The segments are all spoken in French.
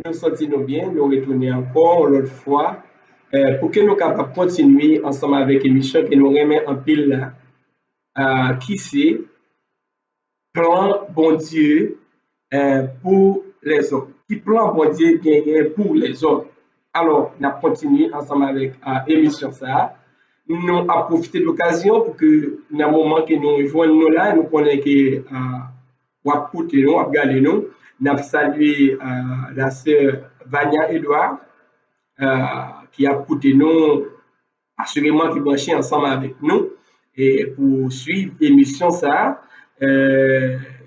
nous sentons bien, nous retourner encore l'autre fois pour que nous capables continuer ensemble avec l'émission que nous remet en pile qui c'est plan bon Dieu pour les autres. Qui plan bon Dieu gagné pour les autres. Alors, nous continuons ensemble avec l'émission ça. Nous avons profité de l'occasion pour que dans le moment que nous rejoignons nous là, nous connaissons que on va écouter nous, on va regarder nous. Nous avons salué la sœur Vania Edouard qui a écouté nous, assurément qui branché ensemble avec nous et pour suivre l'émission ça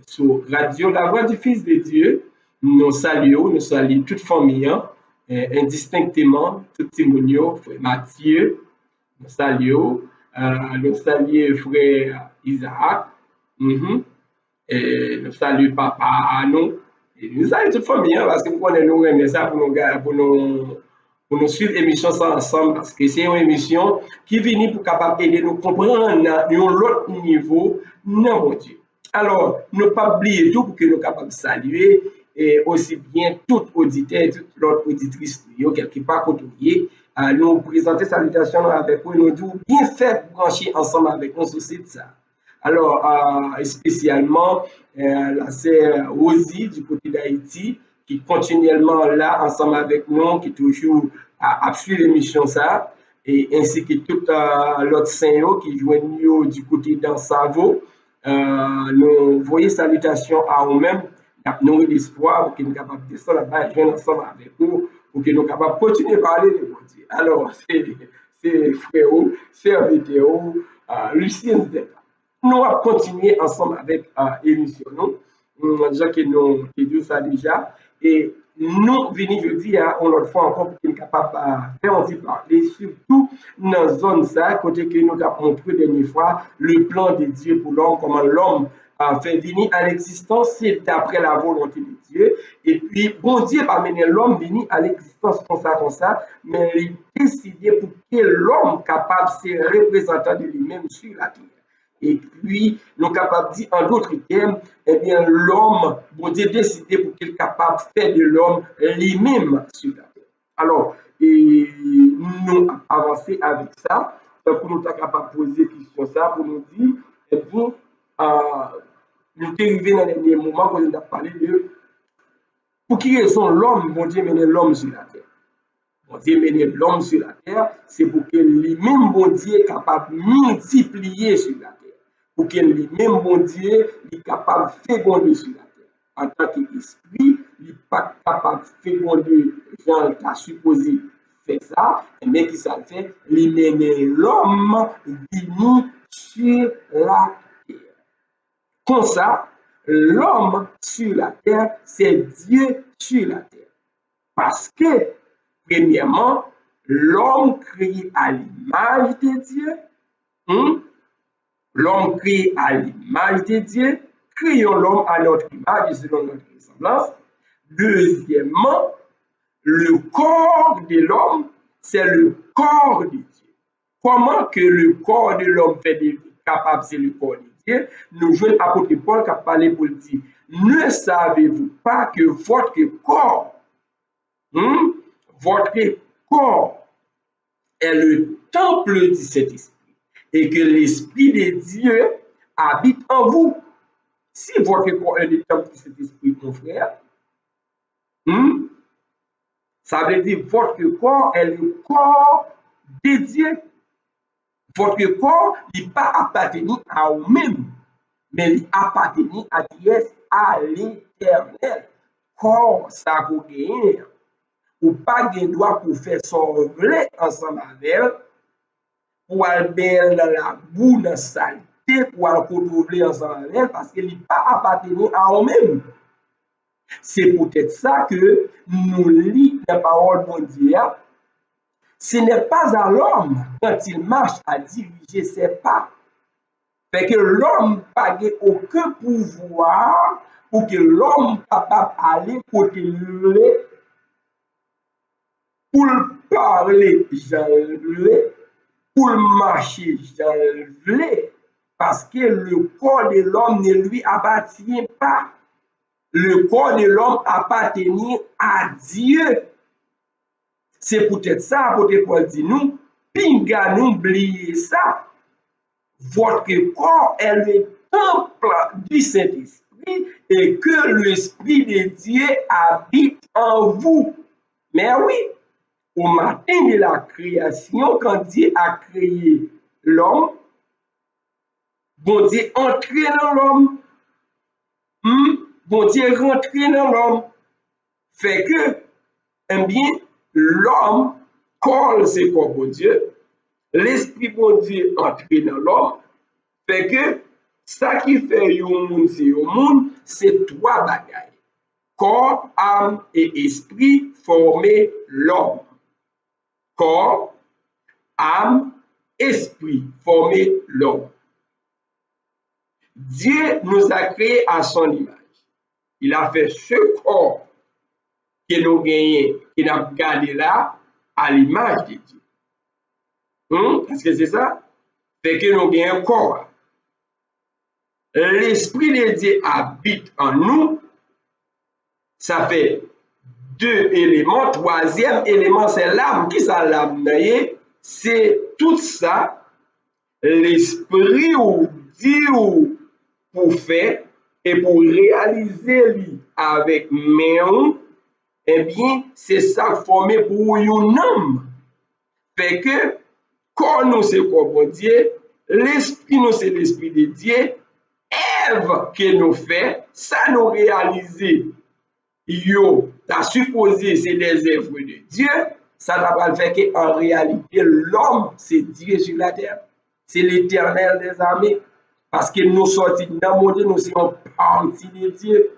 sur Radio La Voix du Fils de Dieu. Nous saluons toute famille, indistinctement, tout Timonio, frère Mathieu, nous saluons frère Isaac, et nous saluons papa Anou, et nous saluons toute famille, parce que nous connaissons ça pour nous suivre l'émission ensemble, parce que c'est une émission qui vient pour capable aider nous comprendre à l'autre niveau, non mon Dieu. Alors, ne pas oublier tout pour que nous capables de saluer et aussi bien tout auditeur, toute l'autre auditrice, quelque part côtoyer, nous présenter salutations avec vous, nous dire bien fait brancher ensemble avec nous sur ça. Alors, spécialement, la sœur Rosie du côté d'Haïti, qui continuellement là ensemble avec nous, qui toujours a suivi l'émission ça, et ainsi que tout l'autre saint qui joignent du côté d'Ansavo. Nous voyons salutations à nous-mêmes, nous l'espoir pour qu'ils soient capables de descendre là-bas et joindre ensemble avec nous, pour qu'ils soient capables de continuer à parler de mon Dieu. Alors, c'est frère, serviteur, Lucien Zdek. Nous allons continuer ensemble avec l'émission. Nous déjà que nous disons ça déjà. Et nous venons jeudi, on l'autre fois encore pour qu'ils soient capables de faire en parler, surtout dans la zone ça, côté que nous avons montré la dernière fois le plan de Dieu pour l'homme, comment l'homme a fait venir à l'existence, c'est d'après la volonté de Dieu. Et puis, bon Dieu va mener l'homme venir à l'existence comme ça, mais il a décidé pour que l'homme capable de se représenter de lui-même sur la terre. Et puis, nous sommes capables de dire en d'autres termes, eh bien, l'homme, bon Dieu décidé pour qu'il soit capable de faire de l'homme lui-même sur la terre. Alors, nous avancer avec ça, pour nous être capables de poser des questions ça, pour nous dire, eh bien, nous sommes arrivés dans les derniers moments où nous avons parlé de pour qui raison l'homme, bon Dieu, mène l'homme sur la terre. Bon Dieu mène l'homme sur la terre, c'est pour que lui-même, bon Dieu, est capable de multiplier sur la terre. Pour que lui-même, bon Dieu, est capable de féconder sur la terre. En tant qu'esprit, il n'est pas capable de féconder, Jean a supposé faire ça, mais qui ça fait, il mène l'homme venu sur la terre. Comme ça, l'homme sur la terre, c'est Dieu sur la terre. Parce que, premièrement, l'homme créé à l'image de Dieu, l'homme créé à l'image de Dieu, créons l'homme à notre image et selon notre ressemblance. Deuxièmement, le corps de l'homme, c'est le corps de Dieu. Comment que le corps de l'homme fait capable, c'est le corps de Dieu? Nous jouons l'apôtre Paul qui a parlé pour le dire. Ne savez-vous pas que votre corps est le temple du Saint-Esprit et que l'Esprit de Dieu habite en vous? Si votre corps est le temple du Saint-Esprit, mon frère, ça veut dire votre corps est le corps de Dieu. Votre corps n'est pas appartenu à vous-même, mais il appartenu à Dieu, à l'Éternel. Corps, ça vous gagne. Ou pas de droit pour faire son vrai ensemble avec elle, pour aller dans la boue, dans la saleté, pour aller retrouver ensemble avec elle, parce qu'elle n'est pas appartenu à vous-même. C'est peut-être ça que nous lisons la parole de Dieu. Ce n'est pas à l'homme, quand il marche, à diriger ses pas. Fait que l'homme n'a aucun pouvoir pour que l'homme capable d'aller côté lui, pour parler, j'en veux, pour marcher, j'en veux, parce que le corps de l'homme ne lui appartient pas. le corps de l'homme appartenir à Dieu. C'est peut-être ça, apôtre Paul dit nous, pinga n'oubliez ça. Votre corps est le temple du Saint-Esprit et que l'Esprit de Dieu habite en vous. Mais oui, au matin de la création, quand Dieu a créé l'homme, bon Dieu entré dans l'homme, bon Dieu rentré dans l'homme, fait que, eh bien, l'homme colle ses corps pour Dieu, l'Esprit bon Dieu entré dans l'homme, fait que ça qui fait un monde, c'est trois bagailles. Corps, âme et esprit former l'homme. Corps, âme, esprit former l'homme. Dieu nous a créés à son image. Il a fait ce corps que nous gagnons, que nous avons gardé là, à l'image de Dieu. Est-ce que c'est ça? Fait que nous gagnons un corps. L'Esprit de Dieu habite en nous. Ça fait deux éléments. Troisième élément, c'est l'âme. Qui ça l'âme? C'est tout ça. L'Esprit ou Dieu pour faire et pour réaliser avec main, eh bien, c'est ça formé pour un homme. Fait que, quand nous c'est quoi bon Dieu, l'Esprit nous c'est l'Esprit de Dieu, Ève que nous fait, ça nous réaliser. Yo, t'as supposé c'est des œuvres de Dieu, ça n'a pas le fait qu'en réalité, l'homme, c'est Dieu sur la terre. C'est l'Éternel des armées. Parce que nous sortis de la monde, nous sommes partis de Dieu.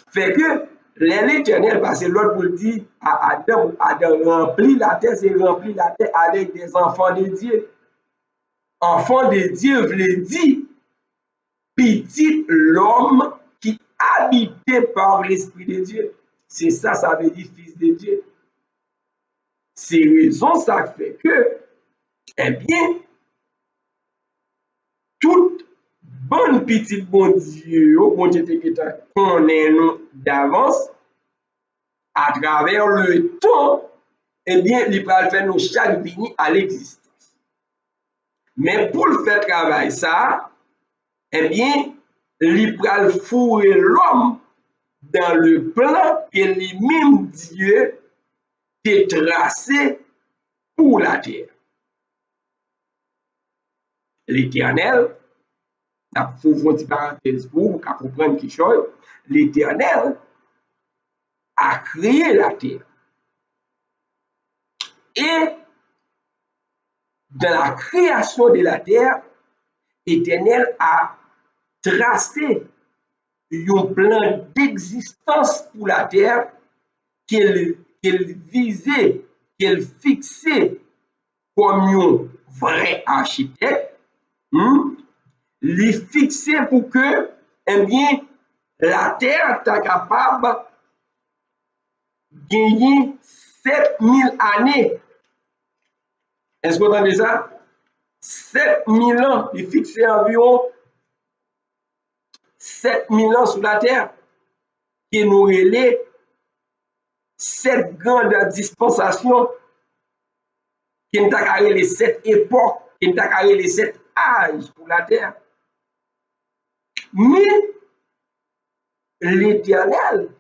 Fait que l'Éternel, parce que l'autre vous le dit à Adam, Adam remplit la terre, c'est remplir la terre avec des enfants de Dieu. Enfants de Dieu, vous le dit, petit l'homme qui habité par l'Esprit de Dieu. C'est ça, ça veut dire fils de Dieu. C'est raison ça fait que, eh bien, toute bonne petite bon Dieu, bon Dieu qui connaît nous d'avance, à travers le temps, eh bien, il va faire nous chaque venir à l'existence. Mais pour le faire travail ça, eh bien, il va fourrer l'homme dans le plan que lui-même Dieu a tracé pour la terre. L'Éternel, il faut faire une parenthèse pour comprendre quelque chose. L'Éternel a créé la terre. Et dans la création de la terre, l'Éternel a tracé un plan d'existence pour la terre qu'elle visait, qu'elle fixait comme un vrai architecte. Les fixer pour que, eh bien, la terre est capable de gagner 7000 années. Est-ce que vous entendez ça? 7000 ans, il fixe environ 7000 ans sur la terre, qui nous relève cette grande dispensation, qui nous a les 7 époques, qui nous a les 7 âges pour la terre. Mais l'Éternel,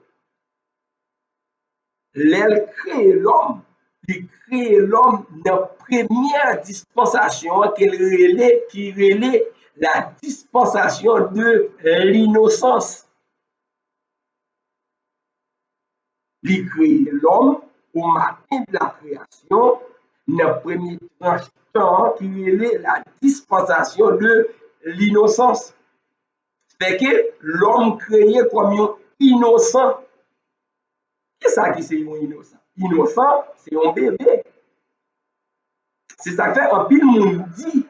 il crée l'homme, il crée l'homme dans la première dispensation qui relève la dispensation de l'innocence. Il crée l'homme au matin de la création, dans la première tranche qui relève la dispensation de l'innocence. Fait que l'homme créé comme un innocent. Qu'est-ce que c'est un innocent? Innocent, c'est un bébé. C'est ça que fait un pile monde dit.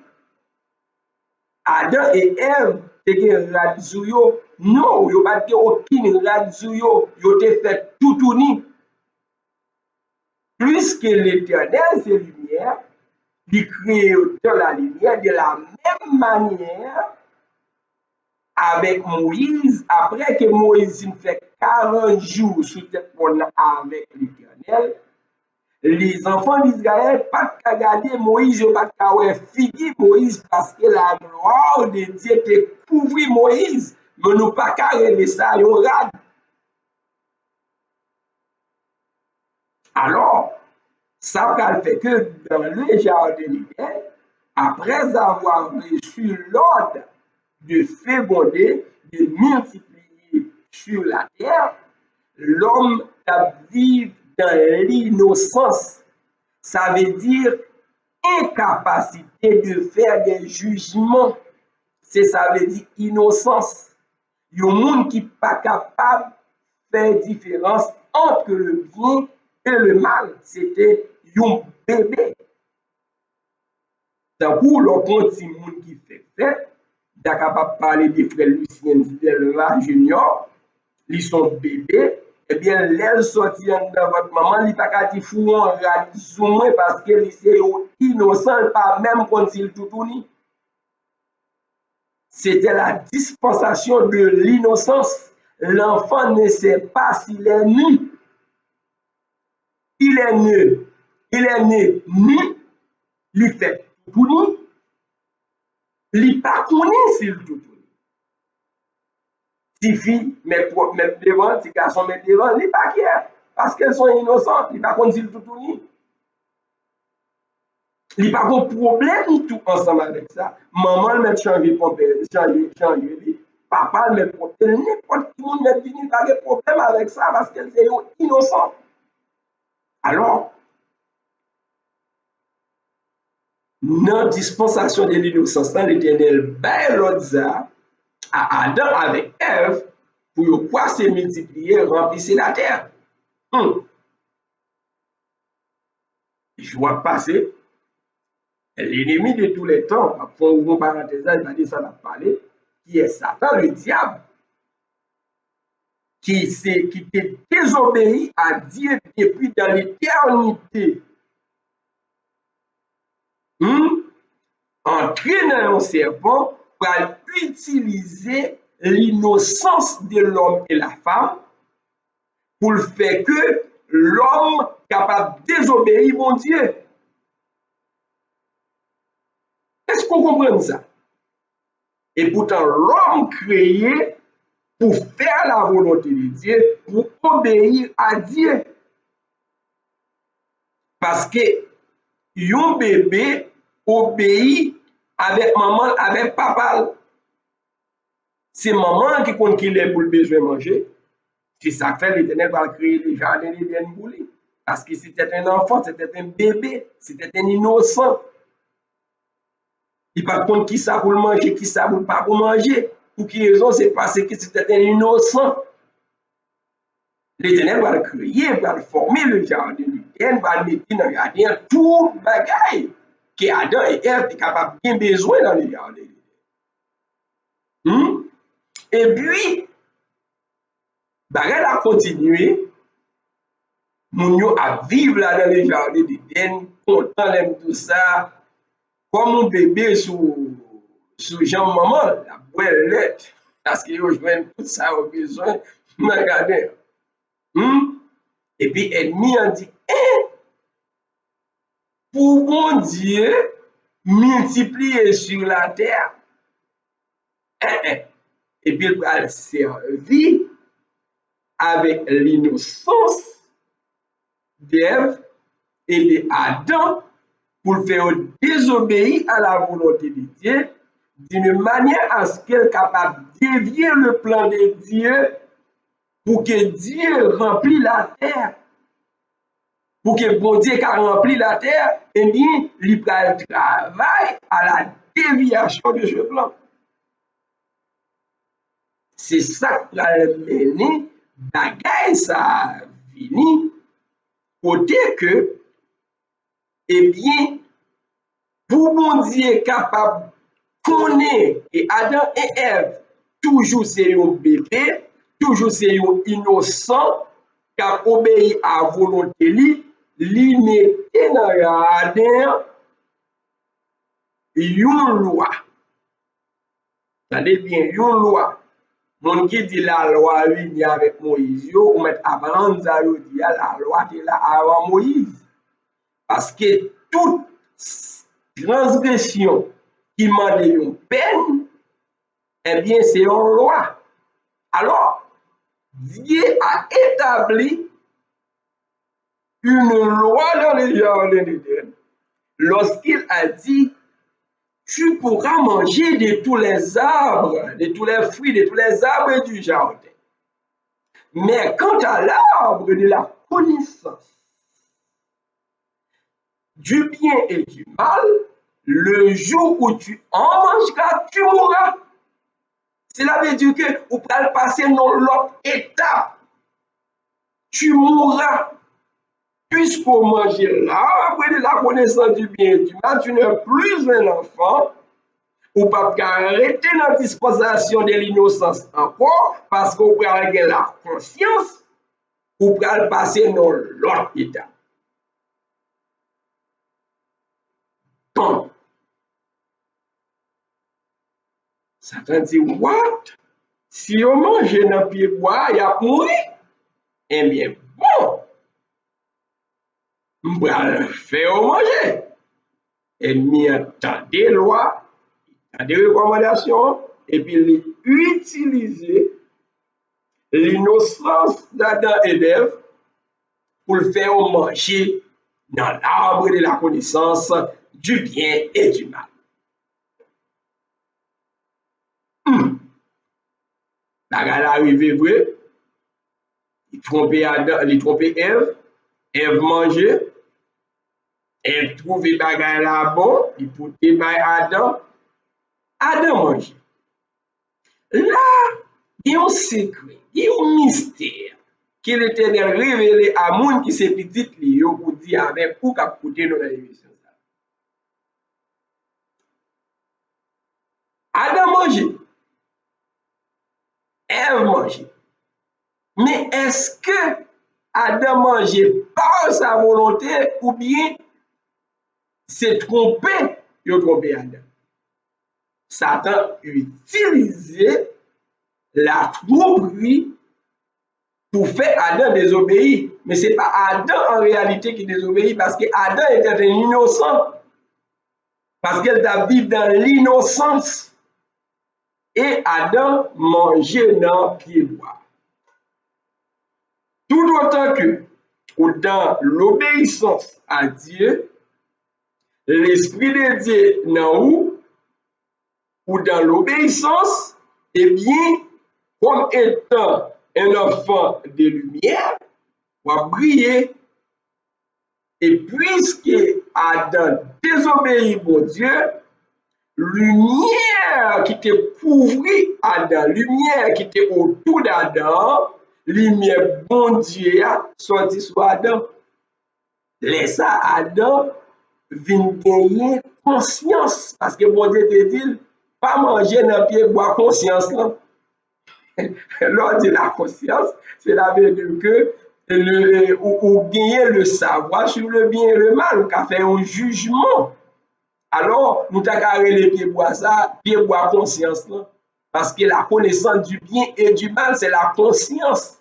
Adam et Ève, c'était radio. Non, il n'y a pas aucune radio. Ils ont fait tout uni. Puisque l'Éternel, c'est lumière, il crée dans la lumière de la même manière. avec Moïse, après que Moïse fait 40 jours sous tête avec l'Éternel, les enfants d'Israël pas qu'à garder Moïse, pas qu'à fini Moïse parce que la gloire de Dieu était couvert Moïse, mais nous pas qu'à régler ça, yon rad. Alors, ça fait que dans le jardin d'Éden, après avoir reçu l'ordre de féconder, de multiplier sur la terre, l'homme vit dans l'innocence. Ça veut dire incapacité de faire des jugements. Ça veut dire innocence. Il y a un monde qui n'est pas capable de faire différence entre le bien et le mal. C'était un bébé. C'est pour le petit monde qui fait fête, il est capable de parler des frères Lucien Delva Junior, ils sont bébés, eh bien, l'aile sortie dans votre maman, il n'est pas qu'à dire fou en radisson parce que c'est innocent, pas même quand il tout tourne. C'était la dispensation de l'innocence. L'enfant ne sait pas s'il est nu. Il est né. Il est né nu. Il fait tout nu. Il n'est pas connu s'il tout tourne. Si filles mettent devant, si garçons mettent devant, il n'est pas clair. Parce qu'elles sont innocentes. Il n'est pas connu s'il tout tourne. Il n'y a pas de problème tout ensemble avec ça. Maman le met changer changer. Papa le met problème. N'importe qui ne met venir pas de problème avec ça parce qu'elle est innocente. Alors, dans la dispensation de l'innocence, l'Éternel bail l'autre à Adam avec Ève pour pouvoir se multiplier, remplir la terre. Je vois passer. L'ennemi de tous les temps, pour une parenthèse, il va dire ça, va parler, qui est Satan, le diable, qui désobéit à Dieu depuis dans l'éternité. Entrer dans un serpent pour utiliser l'innocence de l'homme et la femme pour le faire que l'homme capable de désobéir mon Dieu. Est-ce qu'on comprend ça? Et pourtant, l'homme créé pour faire la volonté de Dieu, pour obéir à Dieu. Parce que un bébé obéit avec maman, avec papa. C'est maman qui compte qu'il est pour le besoin de manger. C'est ça que fait l'Éternel va créer les jardins d'Éden pour lui. Parce que c'était un enfant, c'était un bébé, c'était un innocent. Il ne compte qui ça pour manger, qui ça pour pas pour manger. Pour quelle raison? C'est parce que c'était un innocent. L'Éternel va le créer, va le former le jardin d'Éden, va le mettre dans le jardin, tout bagaille que Adam et Ève étaient capables de bien besoin dans le jardin. Et puis, elle a continué, nous à vivre là dans le jardin d'Éden, content de tout ça, comme un bébé sous Jean maman, la boîte lettre, parce qu'il rejoint tout ça au besoin, regardez. Et puis, l'ennemi a dit, pour mon Dieu, multiplier sur la terre, et puis il va servir avec l'innocence d'Ève et d'Adam pour faire désobéir à la volonté de Dieu d'une manière à ce qu'elle soit capable de dévier le plan de Dieu pour que Dieu remplisse la terre. Pour que bon Dieu qui a rempli la terre, eh bien, il travaille à la déviation de ce plan. C'est ça qui a mené bagaille ça fini côté que eh bien pour mon Dieu capable connaître et Adam et Ève toujours c'est un bébé, toujours c'est un innocent qui a obéi à la volonté li mettait dans le jardin une loi. Tendez bien, une loi. Mon qui dit la loi vient avec Moïse, ou met apprendre ça, dit la loi qui est là avant Moïse. Parce que toute transgression qui demande une peine, eh bien, c'est une loi. Alors, Dieu a établi une loi dans le jardin d'Éden lorsqu'il a dit tu pourras manger de tous les arbres, de tous les fruits, de tous les arbres du jardin. Mais quant à l'arbre de la connaissance du bien et du mal, le jour où tu en mangeras, tu mourras. Cela veut dire que vous pourrez passer dans l'autre étape. Tu mourras. Puisqu'on mange l'arbre de la connaissance du bien et du mal, tu n'es plus un enfant. Ou pas arrêter la dispensation de l'innocence encore, parce qu'on peut avoir la conscience, ou peut passer dans l'autre état. Donc, Satan dit, what? Si on mange dans le pied bois, il y a mouru. Eh bien, bon, on va faire manger. Et nous entend des lois, des recommandations, et puis utiliser l'innocence d'Adam et d'Ève pour le faire manger dans l'arbre de la connaissance du bien et du mal. La gare arrive vrai, il trompait Adam, il trompait Ève, Ève mangeait, elle trouvait bagay là bon, il portait by Adam, Adam mangeait. Là, il y a un secret, il y a un mystère que l'Éternel révélé à moun qui se petit li yo pour dire avec ou k'ap koute nou dans l'émission. Adam mangeait, Ève mangeait. Mais est-ce que Adam mangeait par sa volonté ou bien c'est trompé, il a trompé Adam? Satan utilisait la tromperie pour faire Adam désobéir. Mais ce n'est pas Adam en réalité qui désobéit parce que Adam était un innocent. Parce qu'elle vivre dans l'innocence. Et Adam mangeait dans le pied bois. Tout autant que dans l'obéissance à Dieu, l'Esprit de Dieu dans où, ou dans l'obéissance, eh bien, comme étant un enfant de lumière, va briller. Et puisque Adam désobéit mon Dieu, lumière qui te couvrit Adam, lumière qui était autour d'Adam, lumière bon Dieu sorti sur Adam. Laissa Adam vient gagner conscience parce que bon Dieu te dit pas manger dans le pied bois conscience là. Lors de la conscience, cela veut dire que ou gagner le savoir sur le bien et le mal, ou qu'a fait un jugement. Alors, nous avons les pieds bois ça, pieds bois conscience là. Parce que la connaissance du bien et du mal, c'est la conscience.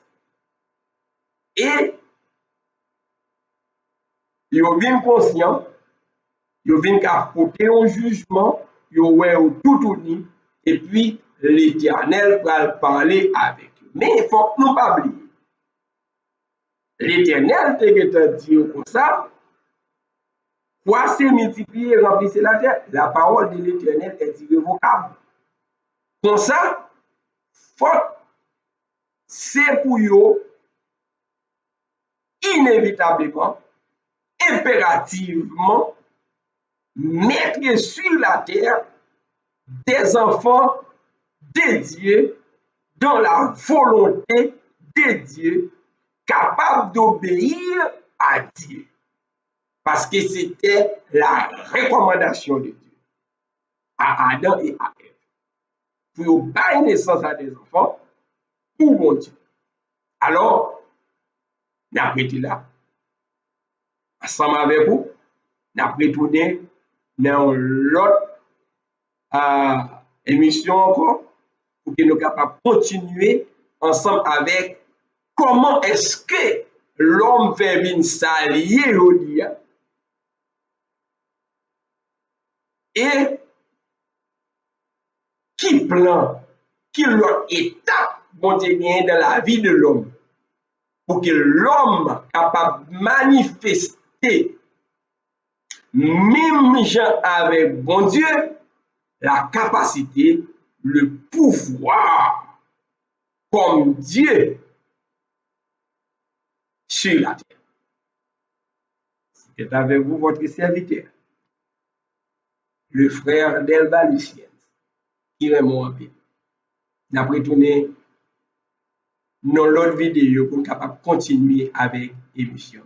Et ils viennent conscients, ils viennent porter un jugement, ils vont tout uni, et puis l'Éternel va parler avec eux. Mais il faut que nous ne pas oublier. L'Éternel te dit comme ça, croissez, multipliez, remplissez la terre. La parole de l'Éternel est irrévocable. Comme ça, c'est pour eux, inévitablement, impérativement, mettre sur la terre des enfants dédiés dans la volonté de Dieu, capables d'obéir à Dieu. Parce que c'était la recommandation de Dieu à Adam et à Ève. Pour donner naissance à des enfants, pour mon Dieu. Alors, nous avons été là, ensemble avec vous, nous avons retourné dans l'autre émission encore pour que nous capables de continuer ensemble avec comment est-ce que l'homme fait venir s'allier au dia et qui plan, qui l'autre étape bon Dieu gagne dans la vie de l'homme pour que l'homme capable de manifester même gens avec bon Dieu la capacité, le pouvoir comme Dieu sur la terre. C'est avec vous votre serviteur, le frère Delva Lucien, qui est mon appel. N'a retourné dans l'autre vidéo pour être capable de continuer avec l'émission.